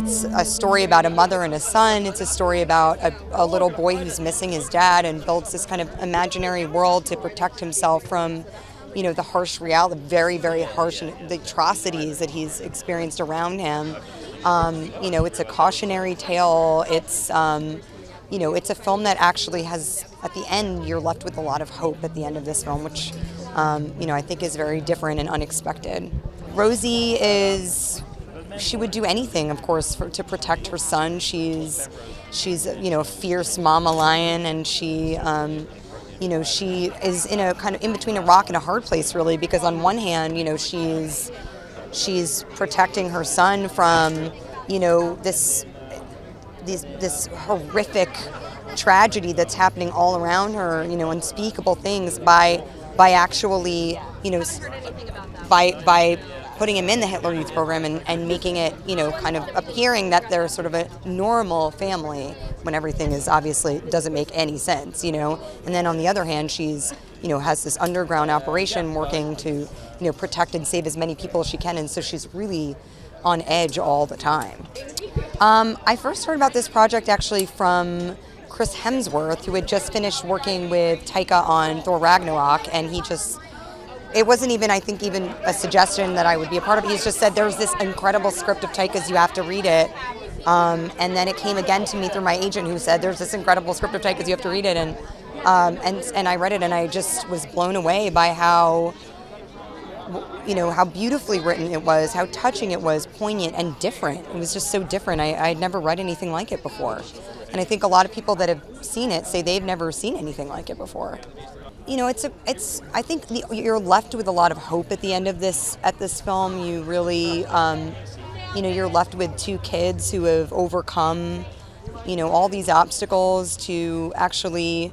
it's a story about a mother and a son. It's a story about a little boy who's missing his dad and builds this kind of imaginary world to protect himself from, the harsh reality, very, very harsh, the atrocities that he's experienced around him. It's a cautionary tale. It's, it's a film that actually has, at the end, you're left with a lot of hope at the end of this film, which, I think is very different and unexpected. Rosie she would do anything, of course, to protect her son. She's a fierce mama lion, and she is in a kind of in between a rock and a hard place, really, because on one hand, she's protecting her son from, this horrific tragedy that's happening all around her, unspeakable things by actually, by putting him in the Hitler Youth Program and making it, kind of appearing that they're sort of a normal family when everything is obviously doesn't make any sense, And then on the other hand, she's, has this underground operation working to, protect and save as many people as she can, and so she's really on edge all the time. I first heard about this project actually from Chris Hemsworth, who had just finished working with Taika on Thor Ragnarok, and it wasn't even, I think, even a suggestion that I would be a part of it. He just said, there's this incredible script of Taika's, you have to read it. And then it came again to me through my agent, who said, there's this incredible script of Taika's, you have to read it. And I read it, and I just was blown away by how beautifully written it was, how touching it was, poignant and different. It was just so different. I had never read anything like it before. And I think a lot of people that have seen it say they've never seen anything like it before. I think you're left with a lot of hope at the end of this film. You really, you're left with two kids who have overcome, all these obstacles to actually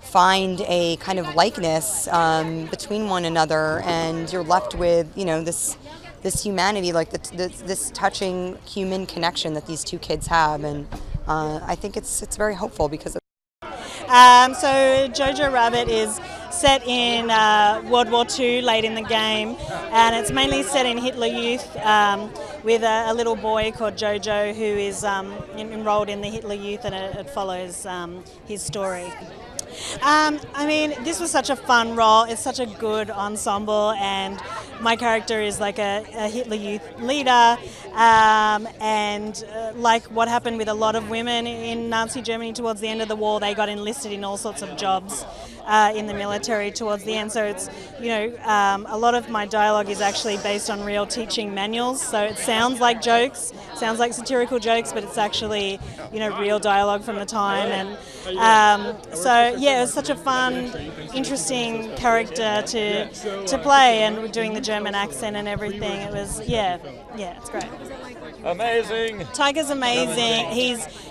find a kind of likeness between one another, and you're left with, this humanity, like this touching human connection that these two kids have, and I think it's very hopeful because. So Jojo Rabbit is set in World War II, late in the game, and it's mainly set in Hitler Youth with a little boy called Jojo who is enrolled in the Hitler Youth, and it follows his story. This was such a fun role. It's such a good ensemble, and my character is like a Hitler Youth leader, and like what happened with a lot of women in Nazi Germany towards the end of the war, they got enlisted in all sorts of jobs in the military towards the end. So it's, a lot of my dialogue is actually based on real teaching manuals. So it sounds like jokes, sounds like satirical jokes, but it's actually, real dialogue from the time. And it was such a fun, interesting character to play, and doing the German accent and everything. It was, it's great. Amazing. Taika's amazing.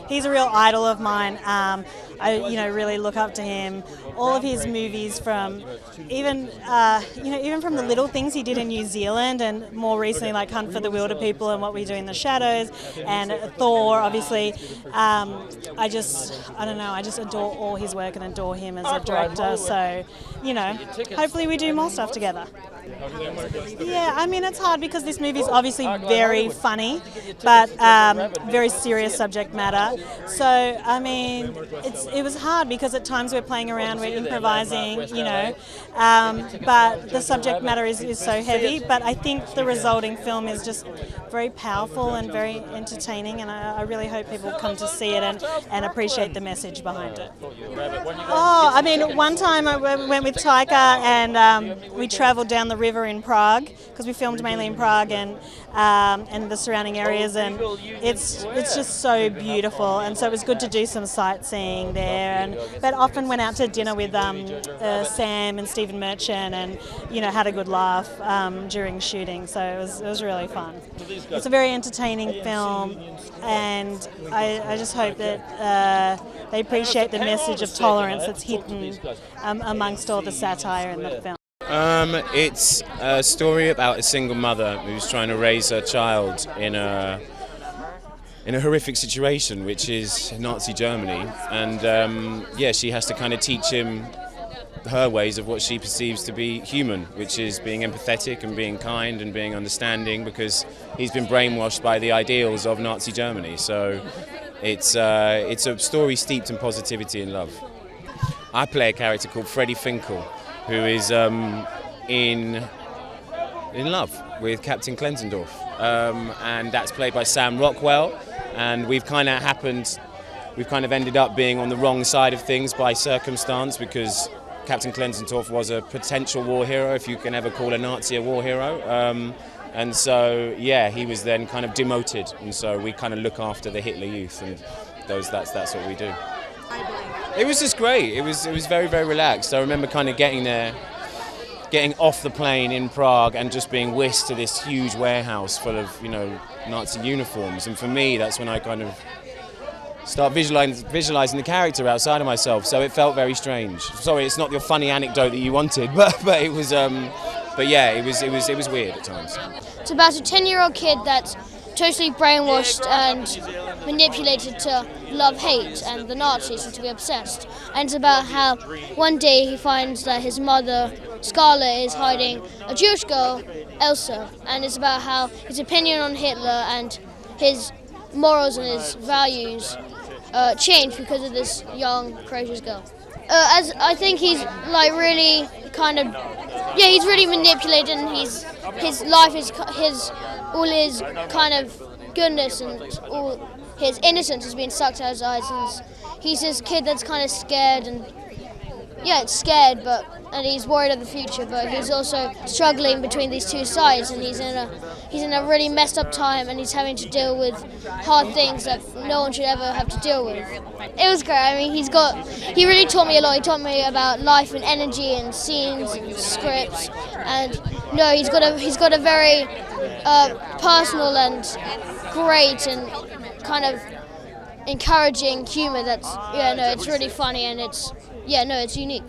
He's a real idol of mine. I really look up to him. All of his movies, from even from the little things he did in New Zealand, and more recently like Hunt for the Wilder People and What We Do in the Shadows, and Thor, obviously. I just adore all his work and adore him as a director. So, hopefully we do more stuff together. Yeah, it's hard because this movie is obviously very funny, but very serious subject matter. So, it was hard because at times we're playing around, we're improvising, but the subject matter is so heavy. But I think the resulting film is just very powerful and very entertaining, and I really hope people come to see it and appreciate the message behind it. One time I went with Taika, and we travelled down the river in Prague, because we filmed mainly in Prague and the surrounding areas, and it's just so beautiful, and so it was good to do some sightseeing there, but often went out to dinner with Sam and Stephen Merchant, and had a good laugh during shooting, so it was really fun. It's a very entertaining film, and I just hope that they appreciate the message of tolerance that's hidden amongst all the satire in the film. It's a story about a single mother who's trying to raise her child in a horrific situation, which is Nazi Germany, and she has to kind of teach him her ways of what she perceives to be human, which is being empathetic and being kind and being understanding, because he's been brainwashed by the ideals of Nazi Germany. So it's a story steeped in positivity and love. I play a character called Freddie Finkel, who is in love with Captain Klenzendorf, and that's played by Sam Rockwell. And we've kind of ended up being on the wrong side of things by circumstance, because Captain Klenzendorf was a potential war hero, if you can ever call a Nazi a war hero. And so, yeah, he was then kind of demoted, and so we kind of look after the Hitler Youth, and that's what we do. It was just great. It was very, very relaxed. I remember kind of getting off the plane in Prague and just being whisked to this huge warehouse full of, Nazi uniforms. And for me, that's when I kind of start visualizing the character outside of myself. So it felt very strange. Sorry, it's not your funny anecdote that you wanted, but it was. But yeah, it was weird at times. It's about a 10-year-old kid that's totally brainwashed and manipulated to love hate and the Nazis and to be obsessed. And it's about how one day he finds that his mother, Scarlett, is hiding a Jewish girl, Elsa. And it's about how his opinion on Hitler and his morals and his values change because of this young, courageous girl. As I think he's like really kind of, he's really manipulated, and his life is all his kind of goodness and all his innocence has been sucked out of his eyes, and he's this kid that's kind of scared, and it's scared, and he's worried of the future, but he's also struggling between these two sides, and he's in a really messed up time, and he's having to deal with hard things that no one should ever have to deal with. It was great. I mean, he really taught me a lot. He taught me about life and energy and scenes and scripts, and he's got a very personal and great and kind of encouraging humor that's it's really funny, and it's unique.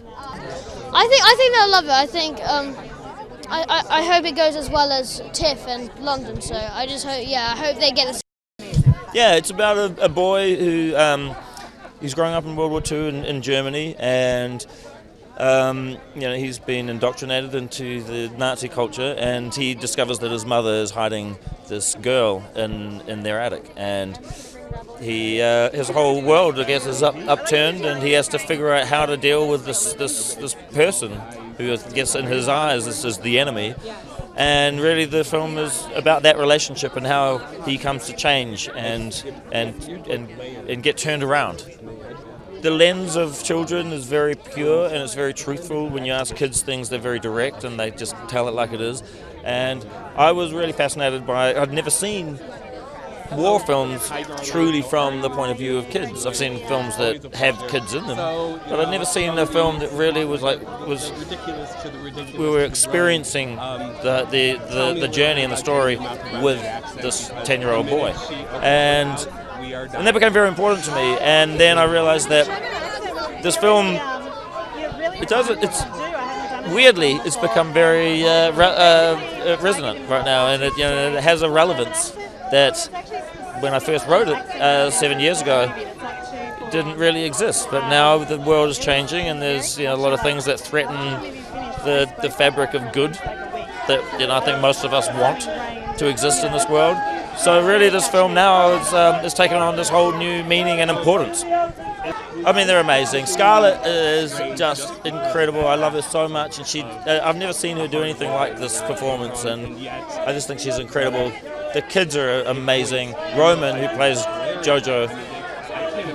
I think they'll love it. I think I hope it goes as well as TIFF and London. So I just hope I hope they get this. Yeah, it's about a boy who he's growing up in World War II in Germany, and he's been indoctrinated into the Nazi culture, and he discovers that his mother is hiding this girl in their attic, and his whole world, I guess, is upturned, and he has to figure out how to deal with this person who, I guess, in his eyes, this is the enemy. And really, the film is about that relationship and how he comes to change and get turned around. The lens of children is very pure and it's very truthful. When you ask kids things, they're very direct and they just tell it like it is. And I was really fascinated by. I'd never seen war films truly from the point of view of kids. I've seen films that have kids in them, but I've never seen a film that really was we were experiencing the journey and the story with this 10-year-old boy, and that became very important to me. And then I realized that this film, it's become very resonant right now, and it has a relevance that when I first wrote it 7 years ago, it didn't really exist. But now the world is changing, and there's a lot of things that threaten the fabric of good that I think most of us want to exist in this world. So really, this film now is taking on this whole new meaning and importance. I mean, they're amazing. Scarlett is just incredible. I love her so much, and I've never seen her do anything like this performance, and I just think she's incredible. The kids are amazing. Roman, who plays Jojo,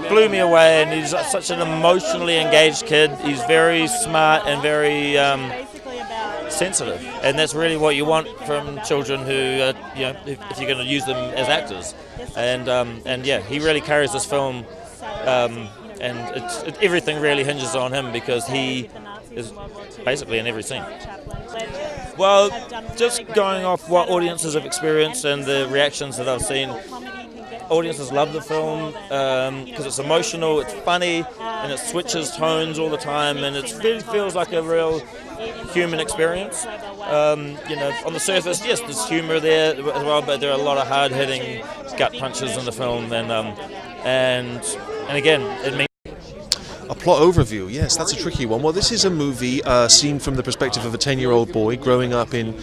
blew me away, and he's such an emotionally engaged kid. He's very smart and very sensitive, and that's really what you want from children who, if you're going to use them as actors. And he really carries this film, and everything really hinges on him because he is basically in every scene. Well, just going off what audiences have experienced and the reactions that I've seen, audiences love the film because it's emotional, it's funny, and it switches tones all the time, and it really feels like a real human experience. On the surface, yes, there's humour there as well, but there are a lot of hard-hitting gut punches in the film, and again, it means. plot overview, yes, that's a tricky one. Well, this is a movie seen from the perspective of a 10-year-old boy growing up in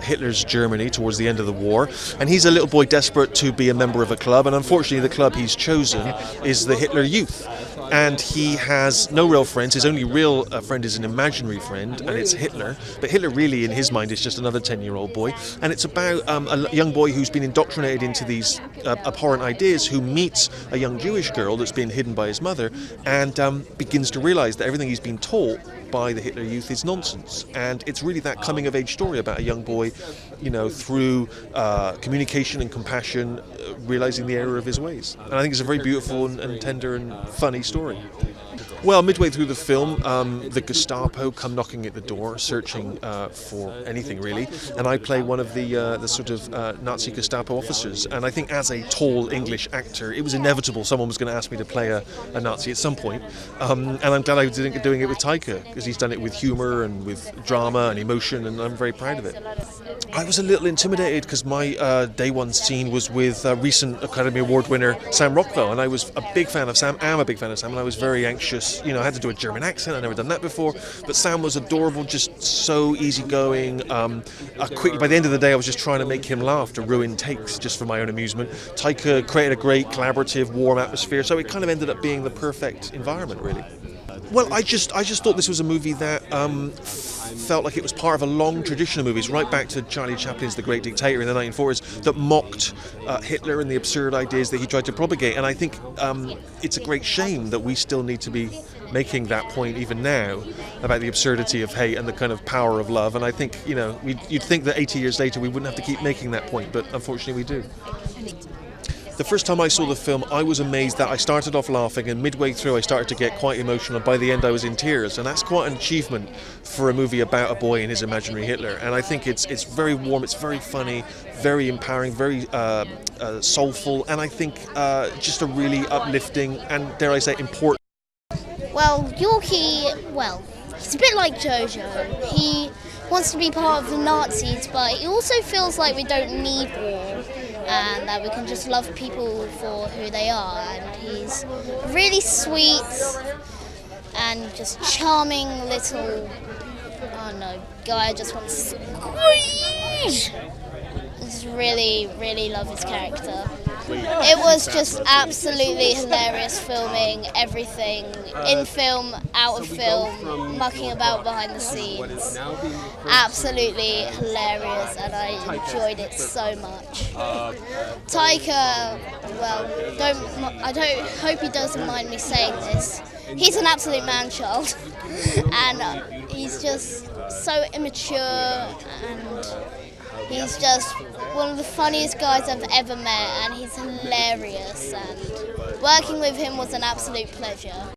Hitler's Germany towards the end of the war. And he's a little boy desperate to be a member of a club, and unfortunately the club he's chosen is the Hitler Youth. And he has no real friends. His only real friend is an imaginary friend, and it's Hitler. But Hitler really, in his mind, is just another 10-year-old boy. And it's about a young boy who's been indoctrinated into these abhorrent ideas, who meets a young Jewish girl that's been hidden by his mother, and begins to realise that everything he's been taught by the Hitler Youth is nonsense. And it's really that coming-of-age story about a young boy, through communication and compassion, realising the error of his ways. And I think it's a very beautiful and tender and funny story. Well, midway through the film, the Gestapo come knocking at the door, searching for anything really, and I play one of the sort of Nazi Gestapo officers. And I think as a tall English actor, it was inevitable someone was going to ask me to play a Nazi at some point. And I'm glad I was doing it with Taika, because he's done it with humour and with drama and emotion, and I'm very proud of it. I was a little intimidated because my day one scene was with recent Academy Award winner Sam Rockwell, and I was a big fan of Sam. I'm a big fan of Sam, and I was very anxious. I had to do a German accent. I'd never done that before, but Sam was adorable, just so easygoing. By the end of the day, I was just trying to make him laugh to ruin takes just for my own amusement. Taika created a great collaborative, warm atmosphere, so it kind of ended up being the perfect environment, really. Well, I just thought this was a movie that felt like it was part of a long tradition of movies, right back to Charlie Chaplin's The Great Dictator in the 1940s, that mocked Hitler and the absurd ideas that he tried to propagate. And I think it's a great shame that we still need to be making that point even now about the absurdity of hate and the kind of power of love. And I think, you'd think that 80 years later we wouldn't have to keep making that point, but unfortunately we do. The first time I saw the film, I was amazed that I started off laughing, and midway through I started to get quite emotional, and by the end I was in tears, and that's quite an achievement for a movie about a boy and his imaginary Hitler. And I think it's very warm, it's very funny, very empowering, very soulful, and I think just a really uplifting and, dare I say, important. Well, Yorkie, he's a bit like Jojo. He wants to be part of the Nazis, but he also feels like we don't need war, and that we can just love people for who they are. And he's really sweet and just charming little, guy I just want to squeeze. I just really, really love his character. It was just absolutely hilarious filming everything, in film, out of film, mucking about behind the scenes. Absolutely hilarious, and I enjoyed it so much. Taika, I hope he doesn't mind me saying this. He's an absolute man-child, and he's just so immature, and he's just one of the funniest guys I've ever met, and he's hilarious, and working with him was an absolute pleasure.